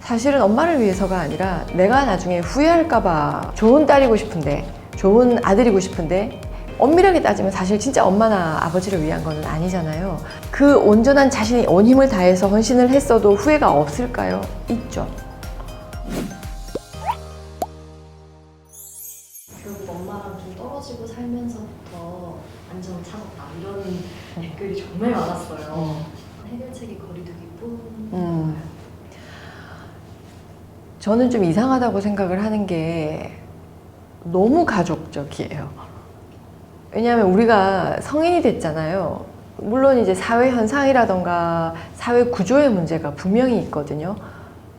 사실은 엄마를 위해서가 아니라 내가 나중에 후회할까봐 좋은 딸이고 싶은데, 좋은 아들이고 싶은데, 엄밀하게 따지면 사실 진짜 엄마나 아버지를 위한 건 아니잖아요. 그 온전한 자신이 온 힘을 다해서 헌신을 했어도 후회가 없을까요? 있죠. 결국 엄마랑 좀 떨어지고 살면서부터 안정을 찾았다 이런 댓글이 정말 많았어요. 해결책이 거리두기뿐. 저는 좀 이상하다고 생각을 하는 게 너무 가족적이에요. 왜냐하면 우리가 성인이 됐잖아요. 물론 이제 사회 현상이라던가 사회 구조의 문제가 분명히 있거든요.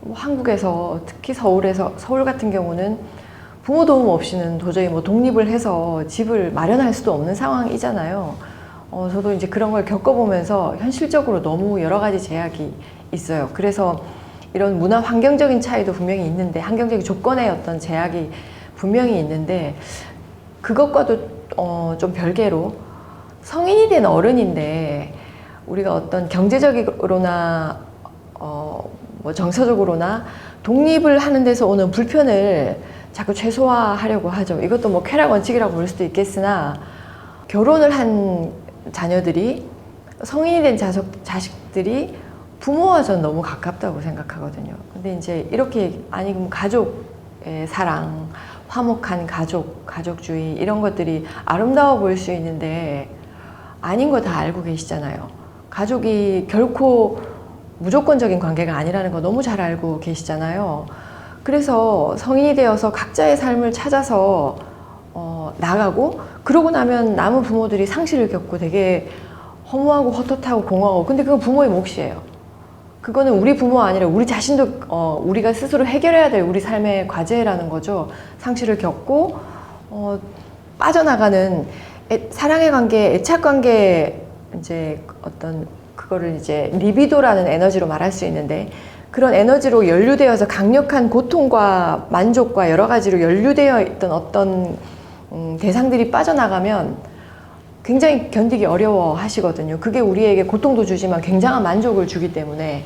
뭐 한국에서 특히 서울 같은 경우는 부모 도움 없이는 도저히 뭐 독립을 해서 집을 마련할 수도 없는 상황이잖아요. 저도 이제 그런 걸 겪어보면서 현실적으로 너무 여러 가지 제약이 있어요. 그래서 이런 문화 환경적인 차이도 분명히 있는데, 환경적인 조건의 어떤 제약이 분명히 있는데, 그것과도 좀 별개로 성인이 된 어른인데 우리가 어떤 경제적으로나 뭐 정서적으로나 독립을 하는 데서 오는 불편을 자꾸 최소화하려고 하죠. 이것도 뭐 쾌락 원칙이라고 볼 수도 있겠으나, 결혼을 한 자녀들이, 성인이 된 자식들이 부모와 전 너무 가깝다고 생각하거든요. 근데 이제 이렇게, 아니 그럼 가족의 사랑, 화목한 가족주의 이런 것들이 아름다워 보일 수 있는데 아닌 거 다 알고 계시잖아요. 가족이 결코 무조건적인 관계가 아니라는 거 너무 잘 알고 계시잖아요. 그래서 성인이 되어서 각자의 삶을 찾아서 나가고, 그러고 나면 남은 부모들이 상실을 겪고 되게 허무하고 헛헛하고 공허하고, 근데 그건 부모의 몫이에요. 그거는 우리 부모가 아니라 우리 자신도 우리가 스스로 해결해야 될 우리 삶의 과제라는 거죠. 상실을 겪고 빠져나가는 사랑의 관계, 애착 관계, 이제 어떤 그거를 이제 리비도라는 에너지로 말할 수 있는데, 그런 에너지로 연루되어서 강력한 고통과 만족과 여러 가지로 연루되어 있던 어떤 대상들이 빠져나가면 굉장히 견디기 어려워 하시거든요. 그게 우리에게 고통도 주지만 굉장한 만족을 주기 때문에.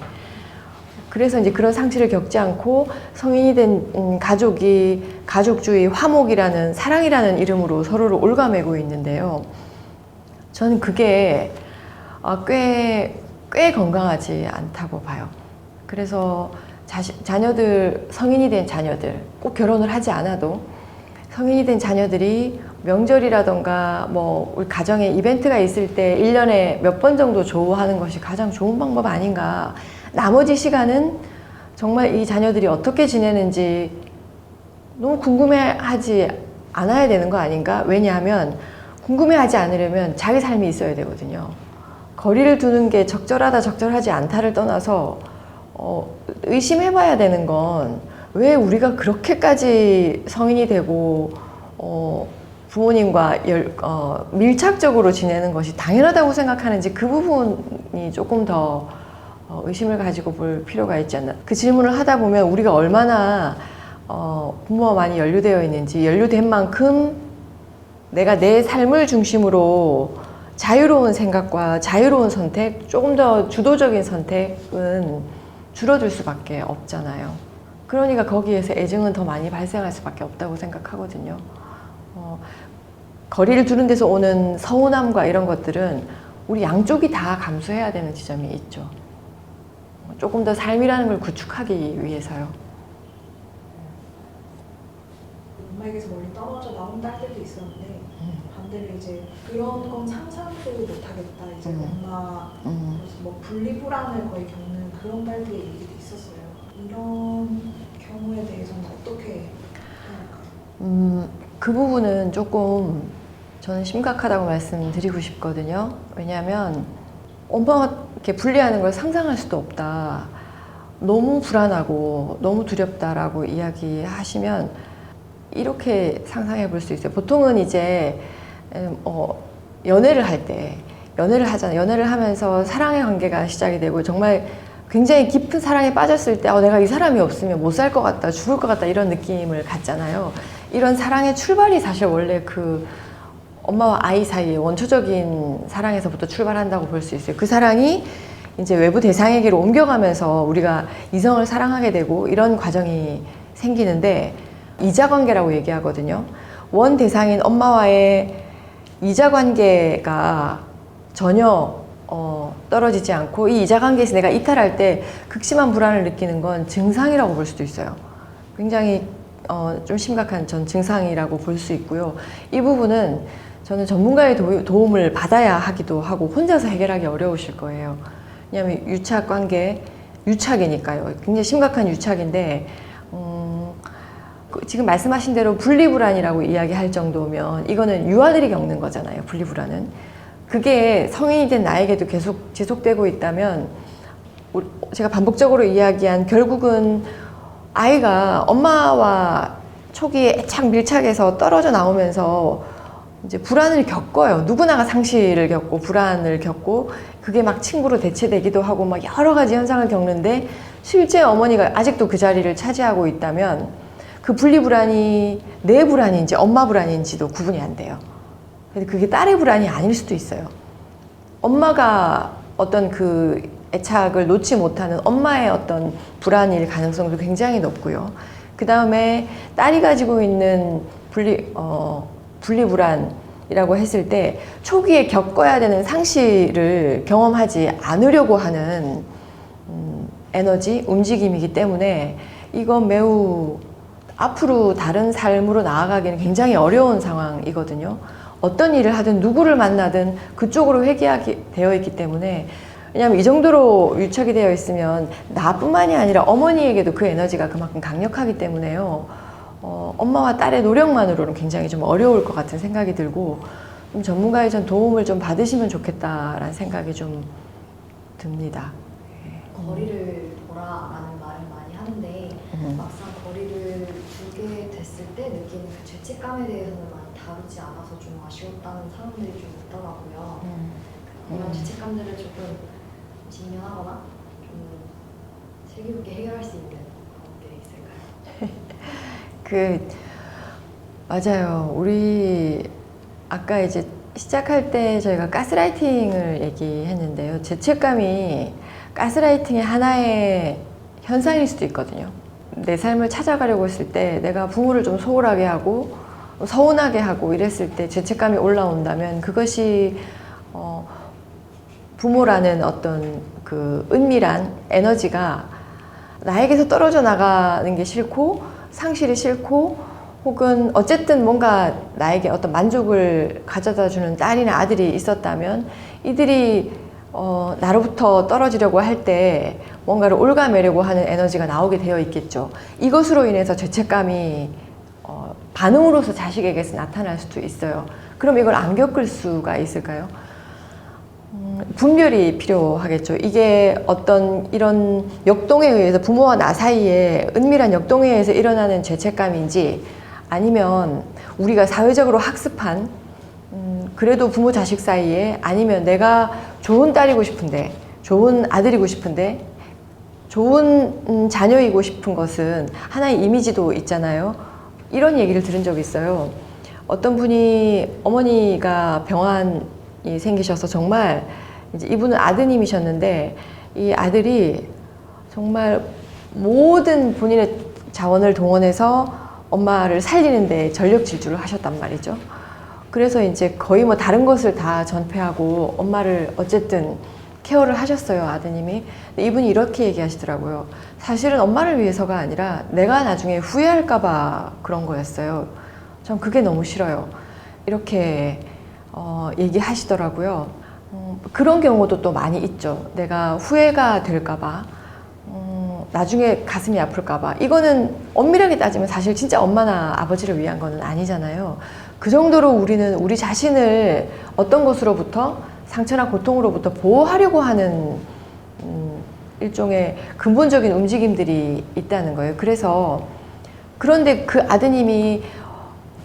그래서 이제 그런 상실을 겪지 않고 성인이 된 가족이 가족주의, 화목이라는, 사랑이라는 이름으로 서로를 올가매고 있는데요. 저는 그게 꽤 건강하지 않다고 봐요. 그래서 자녀들, 성인이 된 자녀들, 꼭 결혼을 하지 않아도 성인이 된 자녀들이 명절이라던가 뭐 우리 가정에 이벤트가 있을 때 1년에 몇 번 정도 조우하는 것이 가장 좋은 방법 아닌가. 나머지 시간은 정말 이 자녀들이 어떻게 지내는지 너무 궁금해하지 않아야 되는 거 아닌가? 왜냐하면 궁금해하지 않으려면 자기 삶이 있어야 되거든요. 거리를 두는 게 적절하다 적절하지 않다를 떠나서 의심해봐야 되는 건, 왜 우리가 그렇게까지 성인이 되고 부모님과 밀착적으로 지내는 것이 당연하다고 생각하는지, 그 부분이 조금 더 의심을 가지고 볼 필요가 있지 않나. 그 질문을 하다 보면 우리가 얼마나 부모와 많이 연루되어 있는지, 연루된 만큼 내가 내 삶을 중심으로 자유로운 생각과 자유로운 선택, 조금 더 주도적인 선택은 줄어들 수밖에 없잖아요. 그러니까 거기에서 애증은 더 많이 발생할 수밖에 없다고 생각하거든요. 거리를 두는 데서 오는 서운함과 이런 것들은 우리 양쪽이 다 감수해야 되는 지점이 있죠. 조금 더 삶이라는 걸 구축하기 위해서요. 엄마에게서 멀리 떨어져 나온 딸들도 있었는데, 반대로 이제 그런 건 상상도 못하겠다. 이제 엄마 뭐 분리불안을 거의 겪는 그런 딸들의 얘기도 있었어요. 이런 경우에 대해서는 어떻게 생각할까요? 그 부분은 조금 저는 심각하다고 말씀드리고 싶거든요. 왜냐하면 엄마가 이렇게 분리하는 걸 상상할 수도 없다, 너무 불안하고 너무 두렵다라고 이야기하시면 이렇게 상상해 볼 수 있어요. 보통은 이제 연애를 할 때, 연애를 하잖아요. 연애를 하면서 사랑의 관계가 시작이 되고 정말 굉장히 깊은 사랑에 빠졌을 때 내가 이 사람이 없으면 못 살 것 같다, 죽을 것 같다, 이런 느낌을 갖잖아요. 이런 사랑의 출발이 사실 원래 그 엄마와 아이 사이의 원초적인 사랑에서부터 출발한다고 볼 수 있어요. 그 사랑이 이제 외부 대상에게로 옮겨가면서 우리가 이성을 사랑하게 되고 이런 과정이 생기는데 이자 관계라고 얘기하거든요. 원 대상인 엄마와의 이자 관계가 전혀 떨어지지 않고 이 이자 관계에서 내가 이탈할 때 극심한 불안을 느끼는 건 증상이라고 볼 수도 있어요. 굉장히 좀 심각한 전 증상이라고 볼 수 있고요. 이 부분은 저는 전문가의 도움을 받아야 하기도 하고 혼자서 해결하기 어려우실 거예요. 왜냐하면 유착 관계, 유착이니까요. 굉장히 심각한 유착인데 지금 말씀하신 대로 분리불안이라고 이야기할 정도면 이거는 유아들이 겪는 거잖아요. 분리불안은. 그게 성인이 된 나에게도 계속 지속되고 있다면 제가 반복적으로 이야기한 결국은 아이가 엄마와 초기에 애착 밀착해서 떨어져 나오면서 이제 불안을 겪어요. 누구나가 상실을 겪고 불안을 겪고 그게 막 친구로 대체되기도 하고 막 여러 가지 현상을 겪는데 실제 어머니가 아직도 그 자리를 차지하고 있다면 그 분리불안이 내 불안인지 엄마 불안인지도 구분이 안 돼요. 근데 그게 딸의 불안이 아닐 수도 있어요. 엄마가 어떤 그 애착을 놓지 못하는 엄마의 어떤 불안일 가능성도 굉장히 높고요. 그 다음에 딸이 가지고 있는 분리불안이라고 했을 때 초기에 겪어야 되는 상실을 경험하지 않으려고 하는 에너지, 움직임이기 때문에 이건 매우 앞으로 다른 삶으로 나아가기는 굉장히 어려운 상황이거든요. 어떤 일을 하든 누구를 만나든 그쪽으로 회귀하게 되어 있기 때문에 왜냐하면 이 정도로 유착이 되어 있으면 나뿐만이 아니라 어머니에게도 그 에너지가 그만큼 강력하기 때문에요. 엄마와 딸의 노력만으로는 굉장히 좀 어려울 것 같은 생각이 들고 좀 전문가의 전 도움을 좀 받으시면 좋겠다라는 생각이 좀 듭니다. 거리를 둬라라는 말을 많이 하는데 막상 거리를 두게 됐을 때 느끼는 그 죄책감에 대해서는 많이 다루지 않아서 좀 아쉬웠다는 사람들이 좀 있더라고요. 이런 죄책감들을 조금 직면하거나 좀 슬기롭게 해결할 수 있는 그런 게 있을까요? 맞아요. 우리 아까 이제 시작할 때 저희가 가스라이팅을 얘기했는데요. 죄책감이 가스라이팅의 하나의 현상일 수도 있거든요. 내 삶을 찾아가려고 했을 때 내가 부모를 좀 소홀하게 하고 서운하게 하고 이랬을 때 죄책감이 올라온다면 그것이 부모라는 어떤 그 은밀한 에너지가 나에게서 떨어져 나가는 게 싫고 상실이 싫고 혹은 어쨌든 뭔가 나에게 어떤 만족을 가져다 주는 딸이나 아들이 있었다면 이들이 나로부터 떨어지려고 할 때 뭔가를 옭아매려고 하는 에너지가 나오게 되어 있겠죠. 이것으로 인해서 죄책감이 반응으로서 자식에게서 나타날 수도 있어요. 그럼 이걸 안 겪을 수가 있을까요? 분별이 필요하겠죠. 이게 어떤 이런 역동에 의해서 부모와 나 사이에 은밀한 역동에 의해서 일어나는 죄책감인지 아니면 우리가 사회적으로 학습한 그래도 부모 자식 사이에 아니면 내가 좋은 딸이고 싶은데 좋은 아들이고 싶은데 좋은 자녀이고 싶은 것은 하나의 이미지도 있잖아요. 이런 얘기를 들은 적이 있어요. 어떤 분이 어머니가 병환이 생기셔서 정말 이제 이분은 아드님이셨는데 이 아들이 정말 모든 본인의 자원을 동원해서 엄마를 살리는데 전력 질주를 하셨단 말이죠. 그래서 이제 거의 뭐 다른 것을 다 전폐하고 엄마를 어쨌든 케어를 하셨어요, 아드님이. 근데 이분이 이렇게 얘기하시더라고요. 사실은 엄마를 위해서가 아니라 내가 나중에 후회할까봐 그런 거였어요. 전 그게 너무 싫어요. 이렇게 얘기하시더라고요. 그런 경우도 또 많이 있죠. 내가 후회가 될까봐, 나중에 가슴이 아플까봐. 이거는 엄밀하게 따지면 사실 진짜 엄마나 아버지를 위한 거는 아니잖아요. 그 정도로 우리는 우리 자신을 어떤 것으로부터 상처나 고통으로부터 보호하려고 하는 일종의 근본적인 움직임들이 있다는 거예요. 그래서 그런데 그 아드님이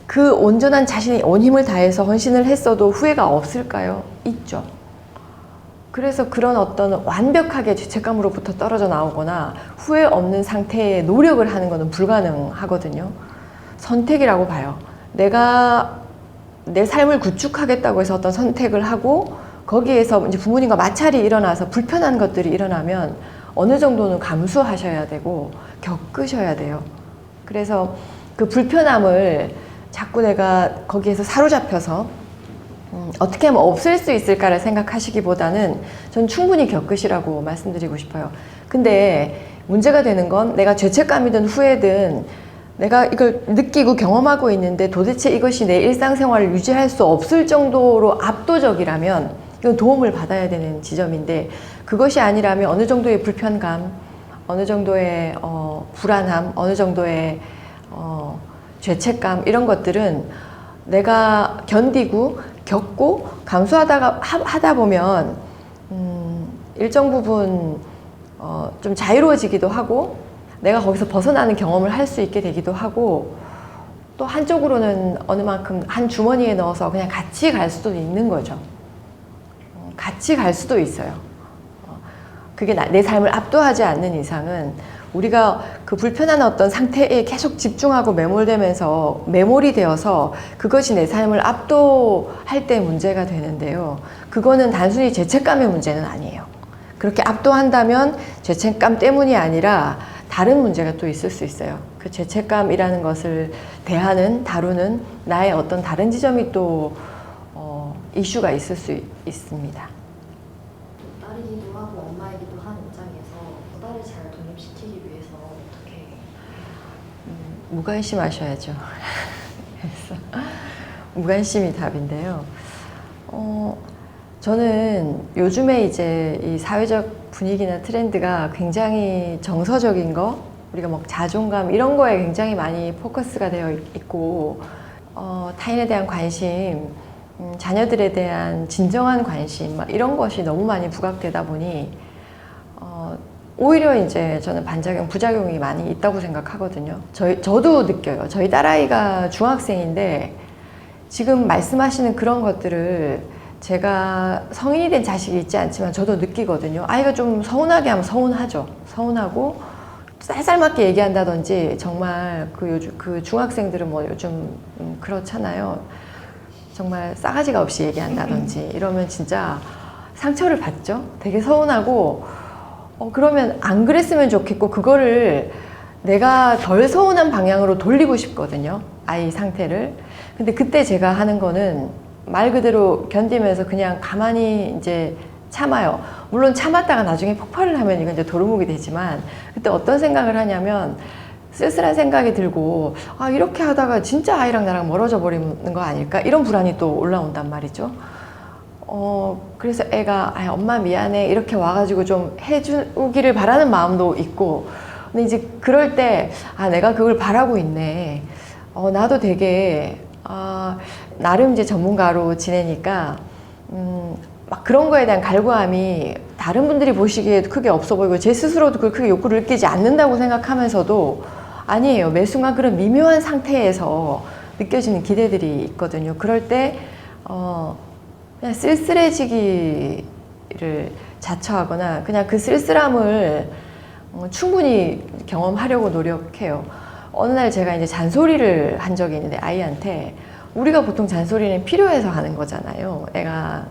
그 온전한 자신의 온 힘을 다해서 헌신을 했어도 후회가 없을까요? 있죠. 그래서 그런 어떤 완벽하게 죄책감으로부터 떨어져 나오거나 후회 없는 상태의 노력을 하는 것은 불가능하거든요. 선택이라고 봐요. 내가 내 삶을 구축하겠다고 해서 어떤 선택을 하고 거기에서 이제 부모님과 마찰이 일어나서 불편한 것들이 일어나면 어느 정도는 감수하셔야 되고 겪으셔야 돼요. 그래서 그 불편함을 자꾸 내가 거기에서 사로잡혀서 어떻게 하면 없앨 수 있을까를 생각하시기보다는 전 충분히 겪으시라고 말씀드리고 싶어요. 근데 문제가 되는 건 내가 죄책감이든 후회든 내가 이걸 느끼고 경험하고 있는데 도대체 이것이 내 일상생활을 유지할 수 없을 정도로 압도적이라면 이건 도움을 받아야 되는 지점인데, 그것이 아니라면 어느 정도의 불편감, 어느 정도의 불안함, 어느 정도의 죄책감, 이런 것들은 내가 견디고 겪고 감수하다 보면 일정 부분 좀 자유로워지기도 하고 내가 거기서 벗어나는 경험을 할 수 있게 되기도 하고, 또 한쪽으로는 어느 만큼 한 주머니에 넣어서 그냥 같이 갈 수도 있는 거죠. 같이 갈 수도 있어요. 그게 내 삶을 압도하지 않는 이상은 우리가 그 불편한 어떤 상태에 계속 집중하고 매몰이 되어서 그것이 내 삶을 압도할 때 문제가 되는데요. 그거는 단순히 죄책감의 문제는 아니에요. 그렇게 압도한다면 죄책감 때문이 아니라 다른 문제가 또 있을 수 있어요. 그 죄책감이라는 것을 다루는 나의 어떤 다른 지점이 또 이슈가 있을 수 있습니다. 딸이기도 하고 엄마이기도 한 입장에서 딸을 잘 독립시키기 위해서 어떻게 무관심하셔야죠. 그래서 무관심이 답인데요. 저는 요즘에 이제 이 사회적 분위기나 트렌드가 굉장히 정서적인 거, 우리가 뭐 자존감 이런 거에 굉장히 많이 포커스가 되어 있고, 타인에 대한 관심, 자녀들에 대한 진정한 관심, 막 이런 것이 너무 많이 부각되다 보니 오히려 이제 저는 반작용, 부작용이 많이 있다고 생각하거든요. 저도 느껴요. 저희 딸아이가 중학생인데 지금 말씀하시는 그런 것들을 제가 성인이 된 자식이 있지 않지만 저도 느끼거든요. 아이가 좀 서운하게 하면 서운하죠. 서운하고 쌀쌀맞게 얘기한다든지, 정말 그 중학생들은 뭐 요즘 그렇잖아요. 정말 싸가지가 없이 얘기한다든지 이러면 진짜 상처를 받죠. 되게 서운하고 그러면 안 그랬으면 좋겠고, 그거를 내가 덜 서운한 방향으로 돌리고 싶거든요. 아이 상태를. 근데 그때 제가 하는 거는 말 그대로 견디면서 그냥 가만히 이제 참아요. 물론 참았다가 나중에 폭발을 하면 이건 이제 도루묵이 되지만, 그때 어떤 생각을 하냐면 쓸쓸한 생각이 들고, 아, 이렇게 하다가 진짜 아이랑 나랑 멀어져 버리는 거 아닐까? 이런 불안이 또 올라온단 말이죠. 그래서 애가, 아, 엄마 미안해. 이렇게 와가지고 좀 해주기를 바라는 마음도 있고, 근데 이제 그럴 때, 아, 내가 그걸 바라고 있네. 나도 되게, 나름 이제 전문가로 지내니까, 막 그런 거에 대한 갈구함이 다른 분들이 보시기에도 크게 없어 보이고, 제 스스로도 그걸 크게 욕구를 느끼지 않는다고 생각하면서도, 아니에요. 매 순간 그런 미묘한 상태에서 느껴지는 기대들이 있거든요. 그럴 때, 그냥 쓸쓸해지기를 자처하거나, 그냥 그 쓸쓸함을 충분히 경험하려고 노력해요. 어느 날 제가 이제 잔소리를 한 적이 있는데, 아이한테, 우리가 보통 잔소리는 필요해서 하는 거잖아요. 애가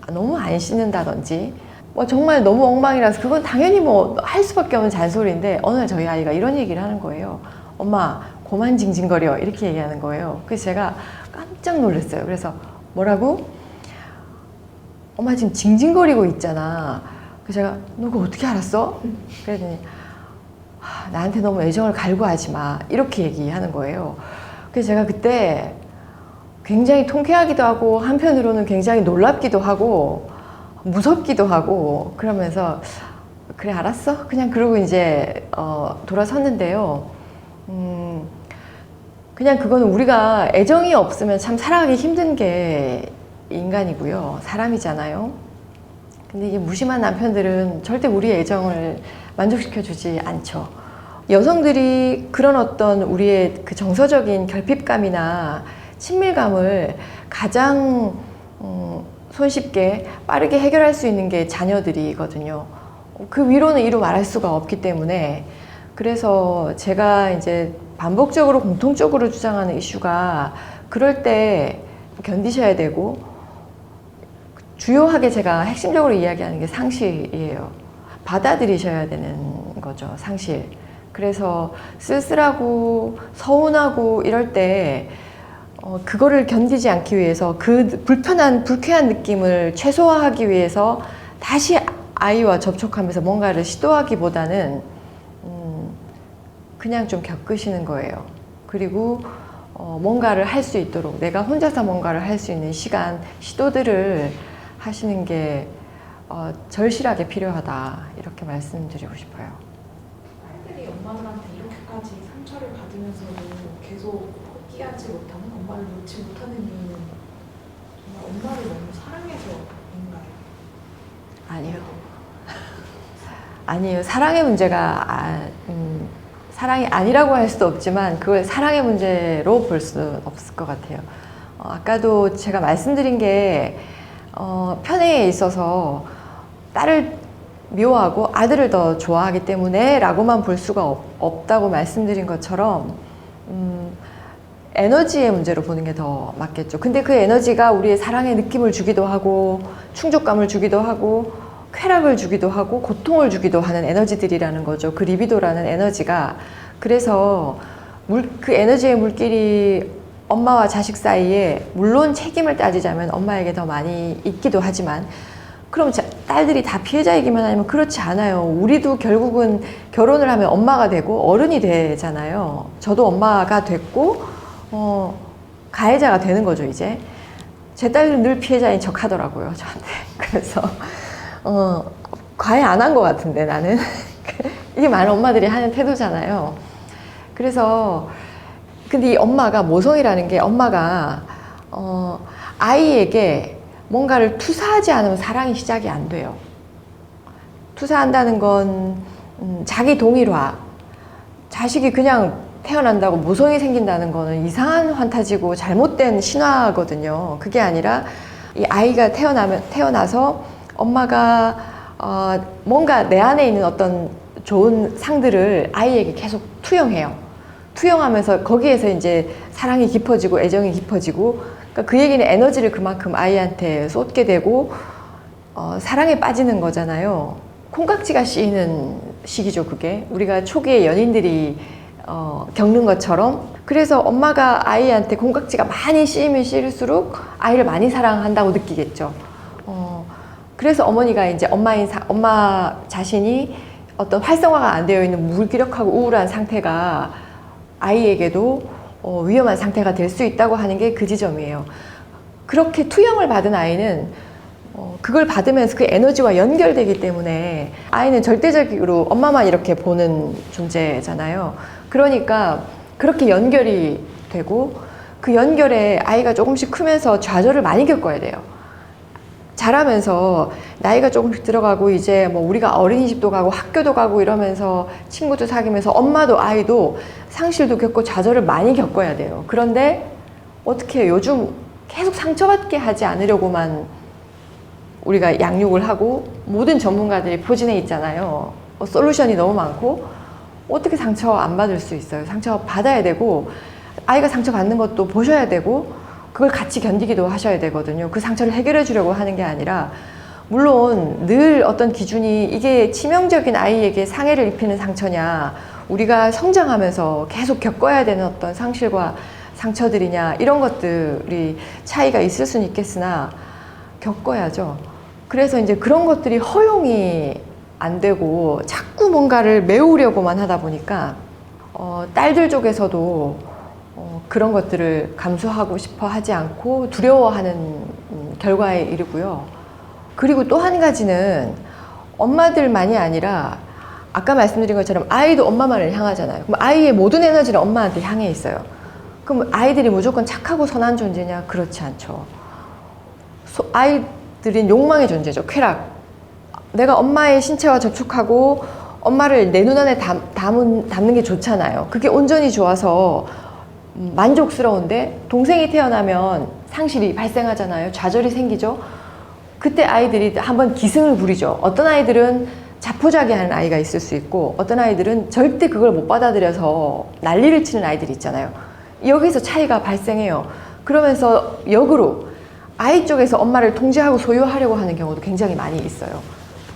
너무 안 씻는다든지, 뭐 정말 너무 엉망이라서 그건 당연히 뭐 할 수밖에 없는 잔소리인데, 어느 날 저희 아이가 이런 얘기를 하는 거예요. 엄마, 고만 징징거려. 이렇게 얘기하는 거예요. 그래서 제가 깜짝 놀랐어요. 그래서 뭐라고? 엄마 지금 징징거리고 있잖아. 그래서 제가, 너 그거 어떻게 알았어? 그랬더니, 나한테 너무 애정을 갈구하지 마. 이렇게 얘기하는 거예요. 그래서 제가 그때 굉장히 통쾌하기도 하고, 한편으로는 굉장히 놀랍기도 하고, 무섭기도 하고, 그러면서, 그래, 알았어. 그냥 그러고 이제, 돌아섰는데요. 그냥 그거는 우리가 애정이 없으면 참 살아가기 힘든 게 인간이고요. 사람이잖아요. 근데 이게 무심한 남편들은 절대 우리의 애정을 만족시켜주지 않죠. 여성들이 그런 어떤 우리의 그 정서적인 결핍감이나 친밀감을 가장 손쉽게 빠르게 해결할 수 있는 게 자녀들이거든요. 그 위로는 이루 말할 수가 없기 때문에, 그래서 제가 이제 반복적으로 공통적으로 주장하는 이슈가, 그럴 때 견디셔야 되고 주요하게 제가 핵심적으로 이야기하는 게 상실이에요. 받아들이셔야 되는 거죠, 상실. 그래서 쓸쓸하고 서운하고 이럴 때 그거를 견디지 않기 위해서 그 불쾌한 느낌을 최소화하기 위해서 다시 아이와 접촉하면서 뭔가를 시도하기보다는 그냥 좀 겪으시는 거예요. 그리고 뭔가를 할 수 있도록 내가 혼자서 뭔가를 할 수 있는 시간, 시도들을 하시는 게 절실하게 필요하다 이렇게 말씀드리고 싶어요. 딸들이 엄마들한테 이렇게까지 상처를 받으면서도 계속 포기하지 못하는, 엄마를 놓지 못하는 이유는 정말 엄마를 너무 사랑해서인가요? 아니요. 아니에요. 사랑의 문제가 사랑이 아니라고 할 수도 없지만 그걸 사랑의 문제로 볼 수는 없을 것 같아요. 아까도 제가 말씀드린 게 편애에 있어서 딸을 미워하고 아들을 더 좋아하기 때문에 라고만 볼 수가 없다고 말씀드린 것처럼 에너지의 문제로 보는 게 더 맞겠죠. 근데 그 에너지가 우리의 사랑의 느낌을 주기도 하고 충족감을 주기도 하고 쾌락을 주기도 하고 고통을 주기도 하는 에너지들이라는 거죠. 그 리비도라는 에너지가. 그래서 그 에너지의 물길이 엄마와 자식 사이에 물론 책임을 따지자면 엄마에게 더 많이 있기도 하지만 그럼 딸들이 다 피해자이기만 하면 그렇지 않아요. 우리도 결국은 결혼을 하면 엄마가 되고 어른이 되잖아요. 저도 엄마가 됐고 가해자가 되는 거죠, 이제. 제 딸은 늘 피해자인 척 하더라고요, 저한테. 그래서 가해 안 한 것 같은데 나는 이게 많은 엄마들이 하는 태도잖아요. 그래서 근데 이 엄마가 모성이라는 게 엄마가 아이에게 뭔가를 투사하지 않으면 사랑이 시작이 안 돼요. 투사한다는 건 자기 동일화. 자식이 그냥 태어난다고 모성이 생긴다는 거는 이상한 환타지고 잘못된 신화거든요. 그게 아니라 이 아이가 태어나서 엄마가 뭔가 내 안에 있는 어떤 좋은 상들을 아이에게 계속 투영해요. 투영하면서 거기에서 이제 사랑이 깊어지고 애정이 깊어지고 그러니까 그 얘기는 에너지를 그만큼 아이한테 쏟게 되고 사랑에 빠지는 거잖아요. 콩깍지가 씌이는 시기죠, 그게. 우리가 초기에 연인들이 겪는 것처럼. 그래서 엄마가 아이한테 콩깍지가 많이 씌이면 씌일수록 아이를 많이 사랑한다고 느끼겠죠. 그래서 어머니가 이제 엄마 자신이 어떤 활성화가 안 되어 있는 무기력하고 우울한 상태가 아이에게도 위험한 상태가 될 수 있다고 하는 게 그 지점이에요. 그렇게 투영을 받은 아이는 그걸 받으면서 그 에너지와 연결되기 때문에 아이는 절대적으로 엄마만 이렇게 보는 존재잖아요. 그러니까 그렇게 연결이 되고 그 연결에 아이가 조금씩 크면서 좌절을 많이 겪어야 돼요. 자라면서 나이가 조금씩 들어가고 이제 뭐 우리가 어린이집도 가고 학교도 가고 이러면서 친구도 사귀면서 엄마도 아이도 상실도 겪고 좌절을 많이 겪어야 돼요. 그런데 어떻게 해요? 요즘 계속 상처받게 하지 않으려고만 우리가 양육을 하고 모든 전문가들이 포진해 있잖아요. 솔루션이 너무 많고 어떻게 상처 안 받을 수 있어요? 상처 받아야 되고 아이가 상처 받는 것도 보셔야 되고 그걸 같이 견디기도 하셔야 되거든요. 그 상처를 해결해 주려고 하는 게 아니라 물론 늘 어떤 기준이 이게 치명적인 아이에게 상해를 입히는 상처냐 우리가 성장하면서 계속 겪어야 되는 어떤 상실과 상처들이냐 이런 것들이 차이가 있을 수는 있겠으나 겪어야죠. 그래서 이제 그런 것들이 허용이 안 되고 자꾸 뭔가를 메우려고만 하다 보니까 딸들 쪽에서도 그런 것들을 감수하고 싶어 하지 않고 두려워하는 결과에 이르고요. 그리고 또 한 가지는 엄마들만이 아니라 아까 말씀드린 것처럼 아이도 엄마만을 향하잖아요. 그럼 아이의 모든 에너지는 엄마한테 향해 있어요. 그럼 아이들이 무조건 착하고 선한 존재냐? 그렇지 않죠. 아이들은 욕망의 존재죠. 쾌락. 내가 엄마의 신체와 접촉하고 엄마를 내 눈안에 담는 게 좋잖아요. 그게 온전히 좋아서 만족스러운데 동생이 태어나면 상실이 발생하잖아요. 좌절이 생기죠. 그때 아이들이 한번 기승을 부리죠. 어떤 아이들은 자포자기하는 아이가 있을 수 있고 어떤 아이들은 절대 그걸 못 받아들여서 난리를 치는 아이들이 있잖아요. 여기서 차이가 발생해요. 그러면서 역으로 아이 쪽에서 엄마를 통제하고 소유하려고 하는 경우도 굉장히 많이 있어요.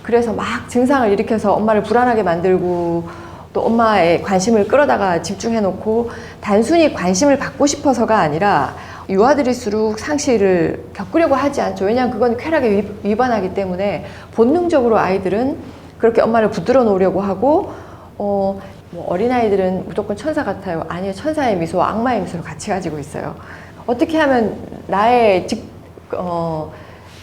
그래서 막 증상을 일으켜서 엄마를 불안하게 만들고 또 엄마의 관심을 끌어다가 집중해놓고 단순히 관심을 받고 싶어서가 아니라 유아들일수록 상실을 겪으려고 하지 않죠. 왜냐하면 그건 쾌락에 위반하기 때문에 본능적으로 아이들은 그렇게 엄마를 붙들어 놓으려고 하고 뭐 어린아이들은 무조건 천사 같아요. 아니요. 천사의 미소와 악마의 미소를 같이 가지고 있어요. 어떻게 하면 나의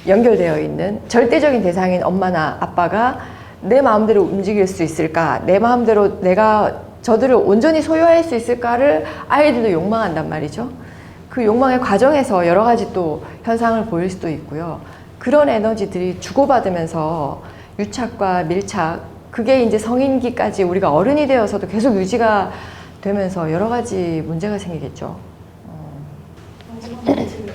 연결되어 있는 절대적인 대상인 엄마나 아빠가 내 마음대로 움직일 수 있을까? 내 마음대로 내가 저들을 온전히 소유할 수 있을까를 아이들도 욕망한단 말이죠. 그 욕망의 과정에서 여러 가지 또 현상을 보일 수도 있고요. 그런 에너지들이 주고받으면서 유착과 밀착, 그게 이제 성인기까지 우리가 어른이 되어서도 계속 유지가 되면서 여러 가지 문제가 생기겠죠. 마지막 멘트를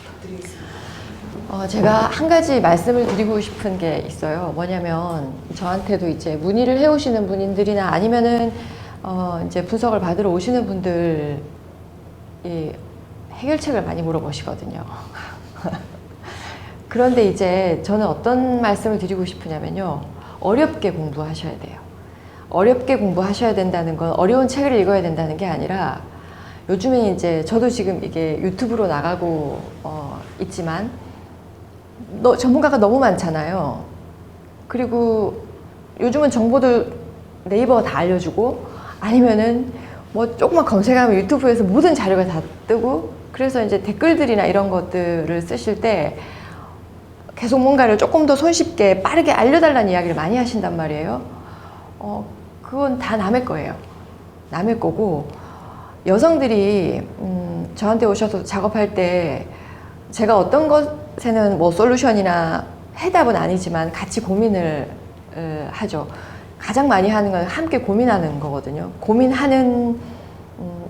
부탁드리겠습니다. 제가 한 가지 말씀을 드리고 싶은 게 있어요. 뭐냐면 저한테도 이제 문의를 해오시는 분들이나 아니면은 이제 분석을 받으러 오시는 분들이 해결책을 많이 물어보시거든요. 그런데 이제 저는 어떤 말씀을 드리고 싶으냐면요. 어렵게 공부하셔야 돼요. 어렵게 공부하셔야 된다는 건 어려운 책을 읽어야 된다는 게 아니라 요즘에 이제 저도 지금 이게 유튜브로 나가고 있지만 전문가가 너무 많잖아요. 그리고 요즘은 정보들 네이버가 다 알려주고 아니면은 뭐 조금만 검색하면 유튜브에서 모든 자료가 다 뜨고 그래서 이제 댓글들이나 이런 것들을 쓰실 때 계속 뭔가를 조금 더 손쉽게 빠르게 알려달라는 이야기를 많이 하신단 말이에요. 그건 다 남의 거예요. 남의 거고 여성들이 저한테 오셔서 작업할 때 제가 어떤 것에는 뭐 솔루션이나 해답은 아니지만 같이 고민을 하죠. 가장 많이 하는 건 함께 고민하는 거거든요. 고민하는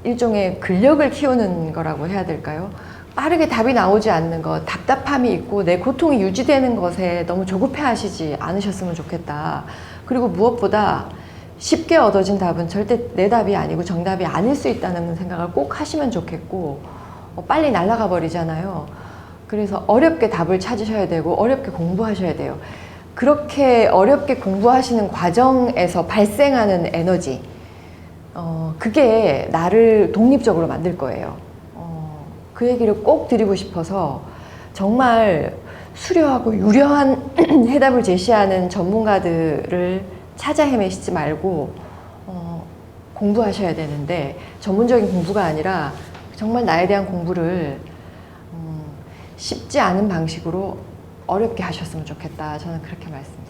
일종의 근력을 키우는 거라고 해야 될까요? 빠르게 답이 나오지 않는 것, 답답함이 있고 내 고통이 유지되는 것에 너무 조급해 하시지 않으셨으면 좋겠다. 그리고 무엇보다 쉽게 얻어진 답은 절대 내 답이 아니고 정답이 아닐 수 있다는 생각을 꼭 하시면 좋겠고 빨리 날아가 버리잖아요. 그래서 어렵게 답을 찾으셔야 되고 어렵게 공부하셔야 돼요. 그렇게 어렵게 공부하시는 과정에서 발생하는 에너지 그게 나를 독립적으로 만들 거예요. 그 얘기를 꼭 드리고 싶어서 정말 수려하고 유려한 해답을 제시하는 전문가들을 찾아 헤매시지 말고 공부하셔야 되는데 전문적인 공부가 아니라 정말 나에 대한 공부를 쉽지 않은 방식으로 어렵게 하셨으면 좋겠다. 저는 그렇게 말씀드립니다.